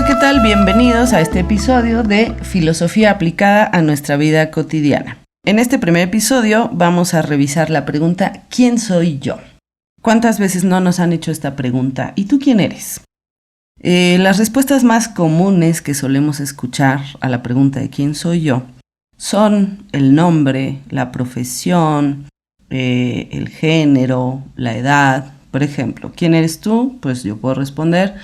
Hola, ¿qué tal? Bienvenidos a este episodio de Filosofía aplicada a nuestra vida cotidiana. En este primer episodio vamos a revisar la pregunta ¿quién soy yo? ¿Cuántas veces no nos han hecho esta pregunta? ¿Y tú quién eres? Las respuestas más comunes que solemos escuchar a la pregunta de ¿quién soy yo? Son el nombre, la profesión, el género, la edad. Por ejemplo, ¿quién eres tú? Pues yo puedo responder,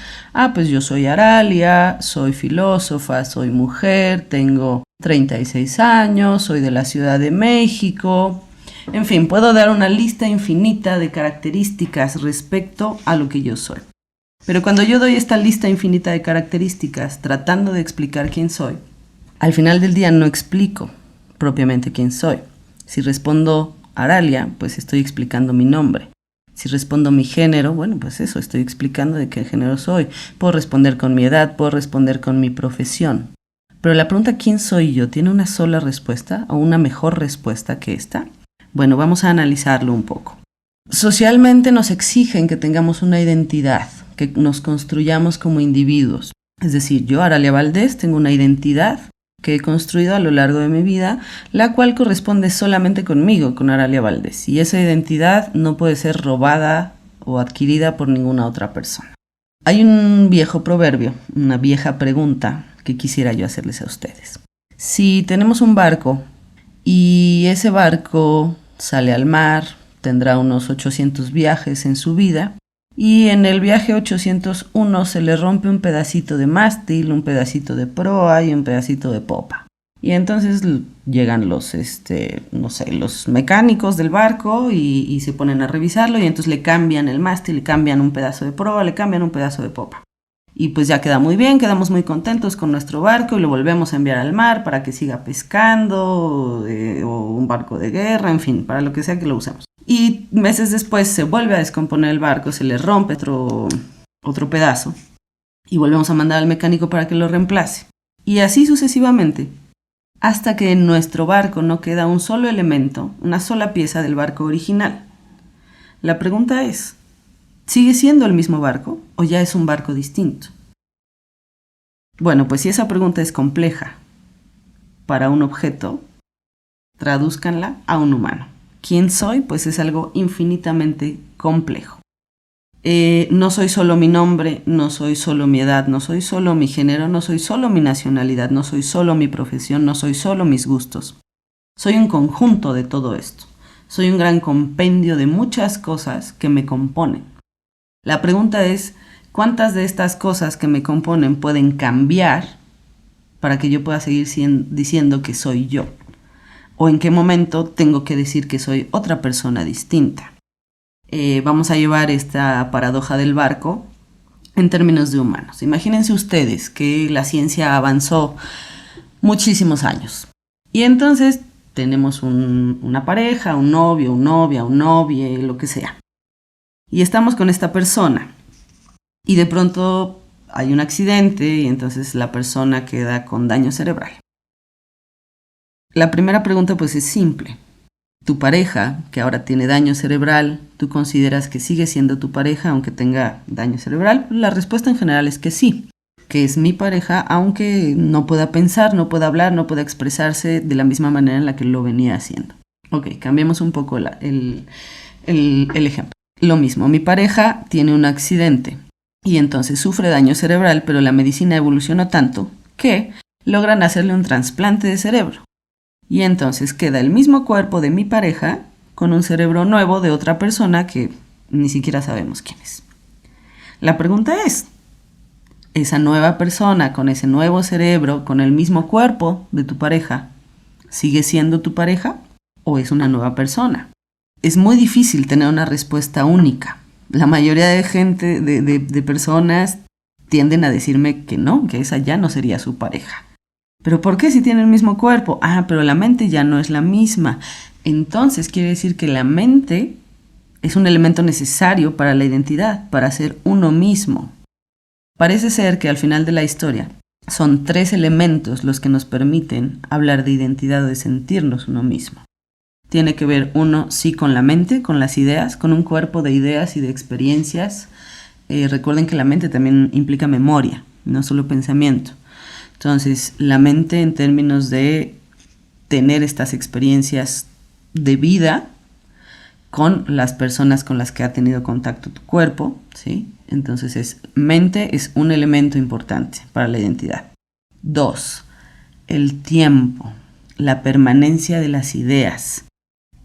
pues yo soy Aralia, soy filósofa, soy mujer, tengo 36 años, soy de la Ciudad de México. En fin, puedo dar una lista infinita de características respecto a lo que yo soy. Pero cuando yo doy esta lista infinita de características tratando de explicar quién soy, al final del día no explico propiamente quién soy. Si respondo Aralia, pues estoy explicando mi nombre. Si respondo mi género, bueno, pues eso, estoy explicando de qué género soy. Puedo responder con mi edad, puedo responder con mi profesión. Pero la pregunta ¿quién soy yo? ¿Tiene una sola respuesta o una mejor respuesta que esta? Bueno, vamos a analizarlo un poco. Socialmente nos exigen que tengamos una identidad, que nos construyamos como individuos. Es decir, yo, Aralia Valdés, tengo una identidad que he construido a lo largo de mi vida, la cual corresponde solamente conmigo, con Aralia Valdés. Y esa identidad no puede ser robada o adquirida por ninguna otra persona. Hay un viejo proverbio, una vieja pregunta que quisiera yo hacerles a ustedes. Si tenemos un barco y ese barco sale al mar, tendrá unos 800 viajes en su vida, y en el viaje 801 se le rompe un pedacito de mástil, un pedacito de proa y un pedacito de popa. Y entonces llegan los mecánicos del barco y se ponen a revisarlo y entonces le cambian el mástil, le cambian un pedazo de proa, le cambian un pedazo de popa. Y pues ya queda muy bien, quedamos muy contentos con nuestro barco y lo volvemos a enviar al mar para que siga pescando, o un barco de guerra, en fin, para lo que sea que lo usemos. Y meses después se vuelve a descomponer el barco, se le rompe otro pedazo y volvemos a mandar al mecánico para que lo reemplace. Y así sucesivamente, hasta que en nuestro barco no queda un solo elemento, una sola pieza del barco original. La pregunta es, ¿sigue siendo el mismo barco o ya es un barco distinto? Bueno, pues si esa pregunta es compleja para un objeto, tradúzcanla a un humano. ¿Quién soy? Pues es algo infinitamente complejo. No soy solo mi nombre, no soy solo mi edad, no soy solo mi género, no soy solo mi nacionalidad, no soy solo mi profesión, no soy solo mis gustos. Soy un conjunto de todo esto. Soy un gran compendio de muchas cosas que me componen. La pregunta es, ¿cuántas de estas cosas que me componen pueden cambiar para que yo pueda seguir diciendo que soy yo? ¿O en qué momento tengo que decir que soy otra persona distinta? Vamos a llevar esta paradoja del barco en términos de humanos. Imagínense ustedes que la ciencia avanzó muchísimos años. Y entonces tenemos una pareja, un novio, una novia, un novie, lo que sea. Y estamos con esta persona. Y de pronto hay un accidente y entonces la persona queda con daño cerebral. La primera pregunta pues es simple. ¿Tu pareja, que ahora tiene daño cerebral, tú consideras que sigue siendo tu pareja aunque tenga daño cerebral? La respuesta en general es que sí, que es mi pareja aunque no pueda pensar, no pueda hablar, no pueda expresarse de la misma manera en la que lo venía haciendo. Ok, cambiemos un poco el ejemplo. Lo mismo, mi pareja tiene un accidente y entonces sufre daño cerebral, pero la medicina evolucionó tanto que logran hacerle un trasplante de cerebro. Y entonces queda el mismo cuerpo de mi pareja con un cerebro nuevo de otra persona que ni siquiera sabemos quién es. La pregunta es, ¿esa nueva persona con ese nuevo cerebro, con el mismo cuerpo de tu pareja, sigue siendo tu pareja o es una nueva persona? Es muy difícil tener una respuesta única. La mayoría de gente, de personas, tienden a decirme que no, que esa ya no sería su pareja. ¿Pero por qué si tiene el mismo cuerpo? Pero la mente ya no es la misma. Entonces quiere decir que la mente es un elemento necesario para la identidad, para ser uno mismo. Parece ser que al final de la historia son 3 elementos los que nos permiten hablar de identidad o de sentirnos uno mismo. Tiene que ver uno, sí, con la mente, con las ideas, con un cuerpo de ideas y de experiencias. Recuerden que la mente también implica memoria. no solo pensamiento. Entonces, la mente en términos de tener estas experiencias de vida con las personas con las que ha tenido contacto tu cuerpo, ¿sí? Entonces, mente es un elemento importante para la identidad. 2. El tiempo, la permanencia de las ideas.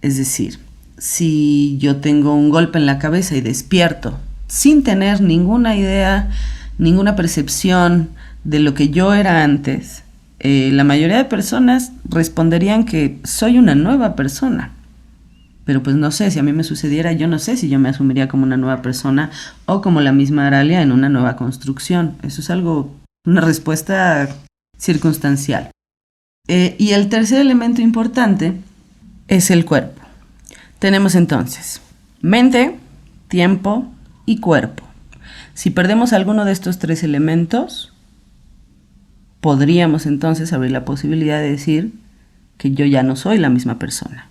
Es decir, si yo tengo un golpe en la cabeza y despierto sin tener ninguna idea, ninguna percepción de lo que yo era antes, la mayoría de personas responderían que soy una nueva persona. Pero pues no sé, si a mí me sucediera, yo no sé si yo me asumiría como una nueva persona o como la misma Aralia en una nueva construcción. Eso es una respuesta circunstancial. Y el tercer elemento importante es el cuerpo. Tenemos entonces mente, tiempo y cuerpo. Si perdemos alguno de estos tres elementos, podríamos entonces abrir la posibilidad de decir que yo ya no soy la misma persona,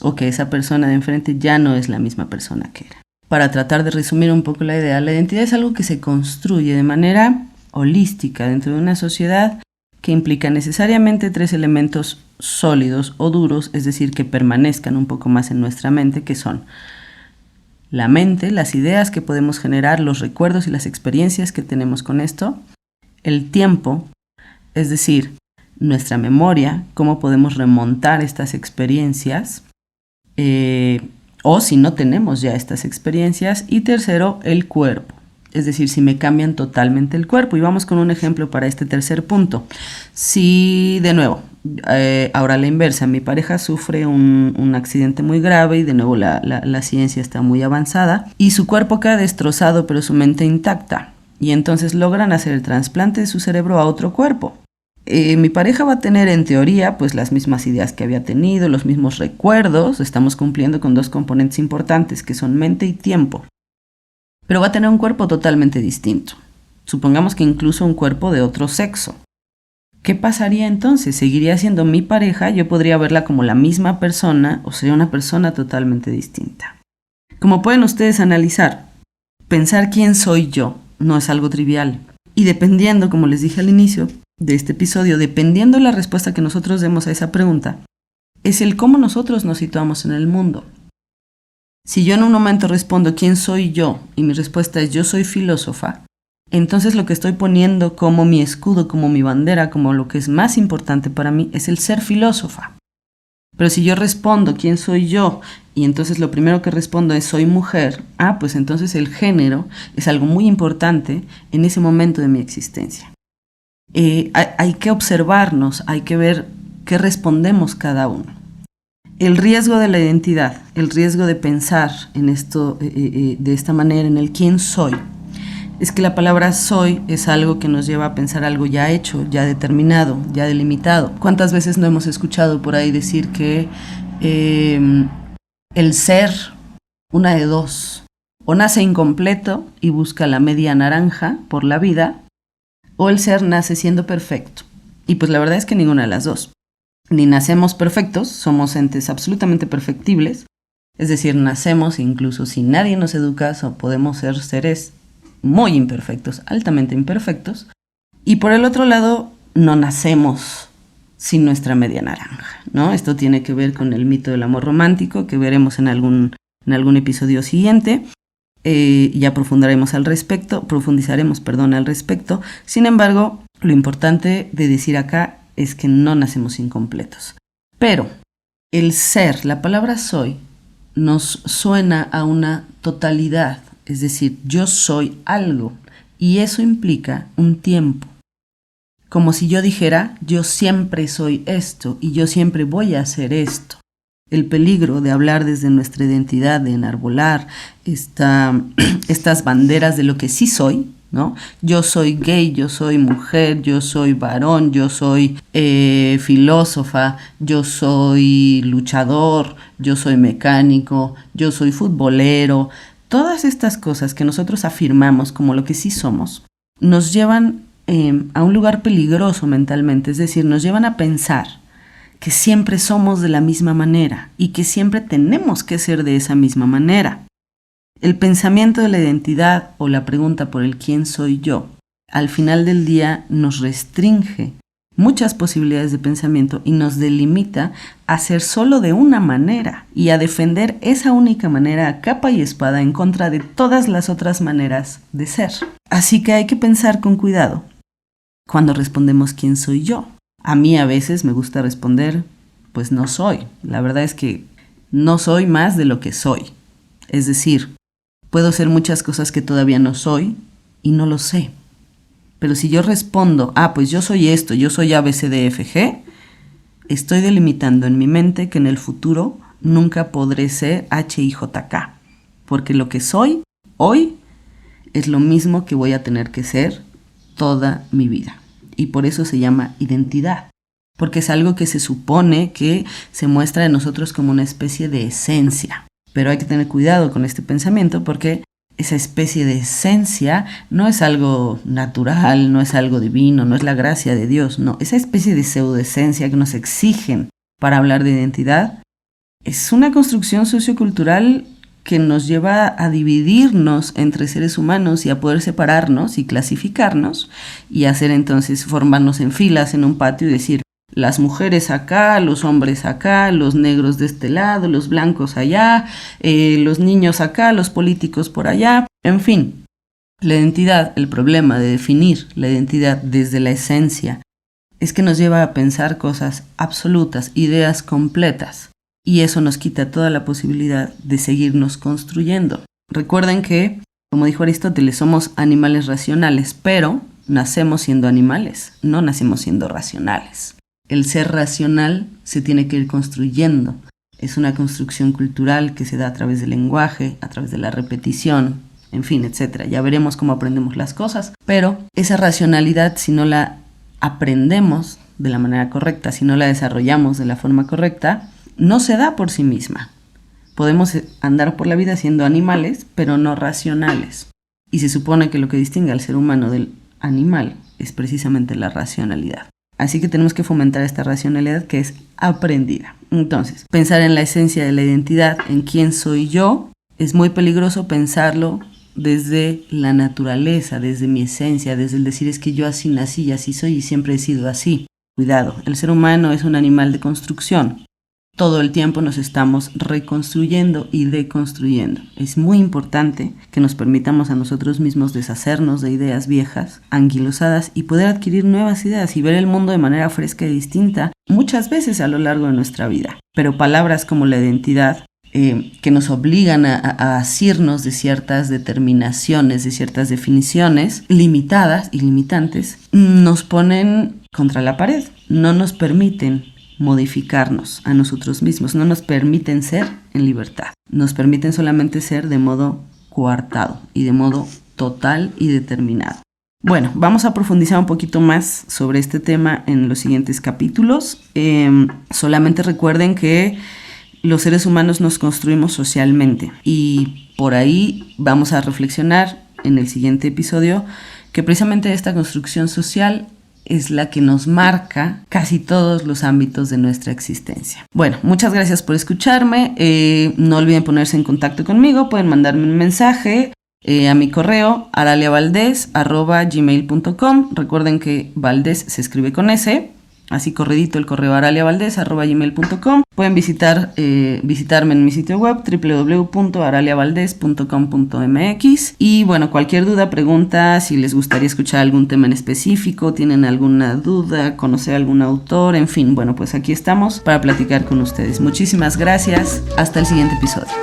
o que esa persona de enfrente ya no es la misma persona que era. Para tratar de resumir un poco la idea, la identidad es algo que se construye de manera holística dentro de una sociedad que implica necesariamente tres elementos sólidos o duros, es decir, que permanezcan un poco más en nuestra mente, que son la mente, las ideas que podemos generar, los recuerdos y las experiencias que tenemos con esto, el tiempo, es decir, nuestra memoria, cómo podemos remontar estas experiencias, o si no tenemos ya estas experiencias, y tercero, el cuerpo. Es decir, si me cambian totalmente el cuerpo. Y vamos con un ejemplo para este tercer punto. Si, de nuevo, ahora la inversa, mi pareja sufre un accidente muy grave y de nuevo la ciencia está muy avanzada y su cuerpo queda destrozado pero su mente intacta. Y entonces logran hacer el trasplante de su cerebro a otro cuerpo. Mi pareja va a tener en teoría pues las mismas ideas que había tenido, los mismos recuerdos. Estamos cumpliendo con dos componentes importantes que son mente y tiempo. Pero va a tener un cuerpo totalmente distinto. Supongamos que incluso un cuerpo de otro sexo. ¿Qué pasaría entonces? ¿Seguiría siendo mi pareja? Yo podría verla como la misma persona o sería una persona totalmente distinta. Como pueden ustedes analizar, pensar quién soy yo no es algo trivial. Y dependiendo, como les dije al inicio de este episodio, dependiendo de la respuesta que nosotros demos a esa pregunta, es el cómo nosotros nos situamos en el mundo. Si yo en un momento respondo ¿quién soy yo? Y mi respuesta es yo soy filósofa, entonces lo que estoy poniendo como mi escudo, como mi bandera, como lo que es más importante para mí es el ser filósofa. Pero si yo respondo ¿quién soy yo? Y entonces lo primero que respondo es soy mujer, pues entonces el género es algo muy importante en ese momento de mi existencia. Hay que observarnos, hay que ver qué respondemos cada uno. El riesgo de la identidad, el riesgo de pensar en esto de esta manera, en el quién soy, es que la palabra soy es algo que nos lleva a pensar algo ya hecho, ya determinado, ya delimitado. ¿Cuántas veces no hemos escuchado por ahí decir que el ser, una de dos, o nace incompleto y busca la media naranja por la vida, o el ser nace siendo perfecto? Y pues la verdad es que ninguna de las dos. Ni nacemos perfectos, somos entes absolutamente perfectibles, es decir, nacemos incluso si nadie nos educa, podemos ser seres muy imperfectos, altamente imperfectos, y por el otro lado, no nacemos sin nuestra media naranja, ¿no? Esto tiene que ver con el mito del amor romántico, que veremos en algún episodio siguiente. Ya profundizaremos al respecto. Sin embargo, lo importante de decir acá es que no nacemos incompletos. Pero el ser, la palabra soy, nos suena a una totalidad, es decir, yo soy algo, y eso implica un tiempo. Como si yo dijera, yo siempre soy esto y yo siempre voy a hacer esto. El peligro de hablar desde nuestra identidad, de enarbolar estas banderas de lo que sí soy, ¿no? Yo soy gay, yo soy mujer, yo soy varón, yo soy filósofa, yo soy luchador, yo soy mecánico, yo soy futbolero. Todas estas cosas que nosotros afirmamos como lo que sí somos, nos llevan a un lugar peligroso mentalmente, es decir, nos llevan a pensar que siempre somos de la misma manera y que siempre tenemos que ser de esa misma manera. El pensamiento de la identidad o la pregunta por el quién soy yo al final del día nos restringe muchas posibilidades de pensamiento y nos delimita a ser solo de una manera y a defender esa única manera a capa y espada en contra de todas las otras maneras de ser. Así que hay que pensar con cuidado cuando respondemos ¿quién soy yo? A mí a veces me gusta responder pues no soy. La verdad es que no soy más de lo que soy. Es decir, puedo ser muchas cosas que todavía no soy y no lo sé. Pero si yo respondo, pues yo soy esto, yo soy ABCDFG, estoy delimitando en mi mente que en el futuro nunca podré ser HIJK, porque lo que soy hoy es lo mismo que voy a tener que ser toda mi vida. Y por eso se llama identidad, porque es algo que se supone que se muestra en nosotros como una especie de esencia. Pero hay que tener cuidado con este pensamiento porque esa especie de esencia no es algo natural, no es algo divino, no es la gracia de Dios, no. Esa especie de pseudoesencia que nos exigen para hablar de identidad es una construcción sociocultural que nos lleva a dividirnos entre seres humanos y a poder separarnos y clasificarnos y hacer entonces formarnos en filas en un patio y decir las mujeres acá, los hombres acá, los negros de este lado, los blancos allá, los niños acá, los políticos por allá, en fin. La identidad, el problema de definir la identidad desde la esencia es que nos lleva a pensar cosas absolutas, ideas completas, y eso nos quita toda la posibilidad de seguirnos construyendo. Recuerden que, como dijo Aristóteles, somos animales racionales, pero nacemos siendo animales, no nacemos siendo racionales. El ser racional se tiene que ir construyendo. Es una construcción cultural que se da a través del lenguaje, a través de la repetición, en fin, etc. Ya veremos cómo aprendemos las cosas, pero esa racionalidad, si no la aprendemos de la manera correcta, si no la desarrollamos de la forma correcta, no se da por sí misma. Podemos andar por la vida siendo animales, pero no racionales. Y se supone que lo que distingue al ser humano del animal es precisamente la racionalidad. Así que tenemos que fomentar esta racionalidad que es aprendida. Entonces, pensar en la esencia de la identidad, en quién soy yo, es muy peligroso pensarlo desde la naturaleza, desde mi esencia, desde el decir es que yo así nací y así soy y siempre he sido así. Cuidado, el ser humano es un animal de construcción. Todo el tiempo nos estamos reconstruyendo y deconstruyendo. Es muy importante que nos permitamos a nosotros mismos deshacernos de ideas viejas, anquilosadas y poder adquirir nuevas ideas y ver el mundo de manera fresca y distinta muchas veces a lo largo de nuestra vida. Pero palabras como la identidad, que nos obligan a asirnos de ciertas determinaciones, de ciertas definiciones limitadas y limitantes, nos ponen contra la pared, no nos permiten modificarnos a nosotros mismos, no nos permiten ser en libertad, nos permiten solamente ser de modo coartado y de modo total y determinado. Bueno, vamos a profundizar un poquito más sobre este tema en los siguientes capítulos. Solamente recuerden que los seres humanos nos construimos socialmente y por ahí vamos a reflexionar en el siguiente episodio que precisamente esta construcción social es la que nos marca casi todos los ámbitos de nuestra existencia. Bueno, muchas gracias por escucharme. No olviden ponerse en contacto conmigo. Pueden mandarme un mensaje a mi correo araliavaldez@gmail.com. Recuerden que Valdez se escribe con S. Así corredito el correo araliavaldez@gmail.com. Pueden visitarme en mi sitio web www.araliavaldez.com.mx. Y bueno, cualquier duda, pregunta, si les gustaría escuchar algún tema en específico, tienen alguna duda, conocer algún autor, en fin, bueno, pues aquí estamos para platicar con ustedes. Muchísimas gracias. Hasta el siguiente episodio.